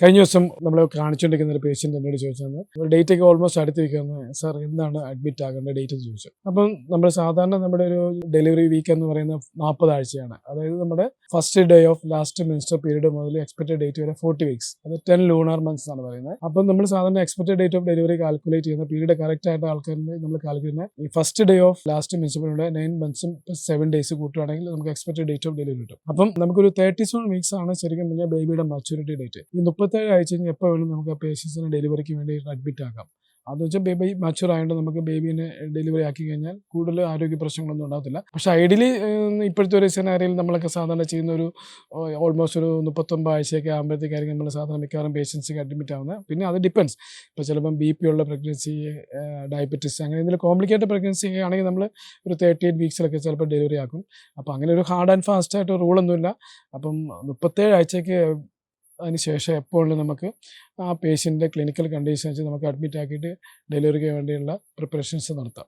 കഴിഞ്ഞ ദിവസം നമ്മൾ കാണിച്ചുകൊണ്ടിരിക്കുന്ന ഒരു പേഷ്യൻ്റ് എന്നോട് ചോദിച്ചത് ഡേറ്റ് ഒക്കെ ഓൾമോസ്റ്റ് അടുത്ത് വയ്ക്കുന്നത് സാർ എന്താണ് അഡ്മിറ്റ് ആകേണ്ട ഡേറ്റ് എന്ന് ചോദിച്ചു. അപ്പം നമ്മൾ സാധാരണ നമ്മുടെ ഒരു ഡെലിവറി വീക്ക് എന്ന് പറയുന്നത് 40 ആഴ്ചയാണ്. അതായത് നമ്മുടെ first day of last menstrual period മുതൽ എക്സ്പെക്റ്റഡ് ഡേറ്റ് വരെ 40 വീക്സ്, അത് 10 ലൂണാർ മന്ത്സ് ആണ് പറയുന്നത്. അപ്പം നമ്മൾ സാധാരണ expected date of delivery calculate ചെയ്യുന്ന പീരീഡ് കറക്റ്റ് ആയിട്ട് ആൾക്കാരിൽ നമ്മൾ കാൽക്കുലേറ്റ് ഈ first day of last menstrual period 9 മന്ത്സും 7 days കൂട്ടുകയാണെങ്കിൽ നമുക്ക് എക്സ്പെക്റ്റഡ് ഡേറ്റ് ഓഫ് ഡെലിവറി കിട്ടും. അപ്പം നമുക്കൊരു 37 വീക്സ് ആണ് ശരിക്കും പറഞ്ഞാൽ ബേബിയുടെ മച്യൂരിറ്റി ഡേറ്റ്. ഈ 37 ആഴ്ച കഴിഞ്ഞ് എപ്പോൾ വേണം നമുക്ക് ആ പേഷ്യൻസിനെ ഡെലിവറിക്ക് വേണ്ടി അഡ്മിറ്റ് ആക്കാം. അതെന്ന് വെച്ചാൽ ബേബി മച്യൂർ ആയതുകൊണ്ട് നമുക്ക് ബേബീനെ ഡെലിവറി ആക്കി കഴിഞ്ഞാൽ കൂടുതൽ ആരോഗ്യ പ്രശ്നങ്ങളൊന്നും ഉണ്ടാകത്തില്ല. പക്ഷേ ഐഡിയലി ഇപ്പോഴത്തെ ഒരു സിനാരിയിൽ നമ്മളൊക്കെ സാധാരണ ചെയ്യുന്ന ഒരു ഓൾമോസ്റ്റ് ഒരു 39 ആഴ്ചയൊക്കെ ആകുമ്പോഴത്തേക്കായിരിക്കും നമ്മൾ സാധാരണ മിക്കവാറും പേഷ്യൻസിക്ക് അഡ്മിറ്റ് ആവുന്നത്. പിന്നെ അത് ഡിപ്പെൻസ്. ഇപ്പോൾ ചിലപ്പം BP ഉള്ള പ്രഗ്നൻസി, ഡയബറ്റിസ്, അങ്ങനെ എന്തെങ്കിലും കോംപ്ലിക്കേറ്റഡ് പ്രഗ്നൻസി ആണെങ്കിൽ നമ്മൾ ഒരു 38 വീക്സിലൊക്കെ ചിലപ്പോൾ ഡെലിവറി ആക്കും. അപ്പോൾ അങ്ങനെ ഒരു ഹാർഡ് ആൻഡ് ഫാസ്റ്റ് ആയിട്ട് റൂളൊന്നുമില്ല. അപ്പം 37 ആഴ്ചയ്ക്ക് അതിന് ശേഷം എപ്പോഴും നമുക്ക് ആ പേഷ്യൻ്റെ ക്ലിനിക്കൽ കണ്ടീഷൻ വെച്ച് നമുക്ക് അഡ്മിറ്റ് ആക്കിയിട്ട് ഡെലിവറിക്ക് വേണ്ടിയുള്ള പ്രിപ്പറേഷൻസ് നടത്താം.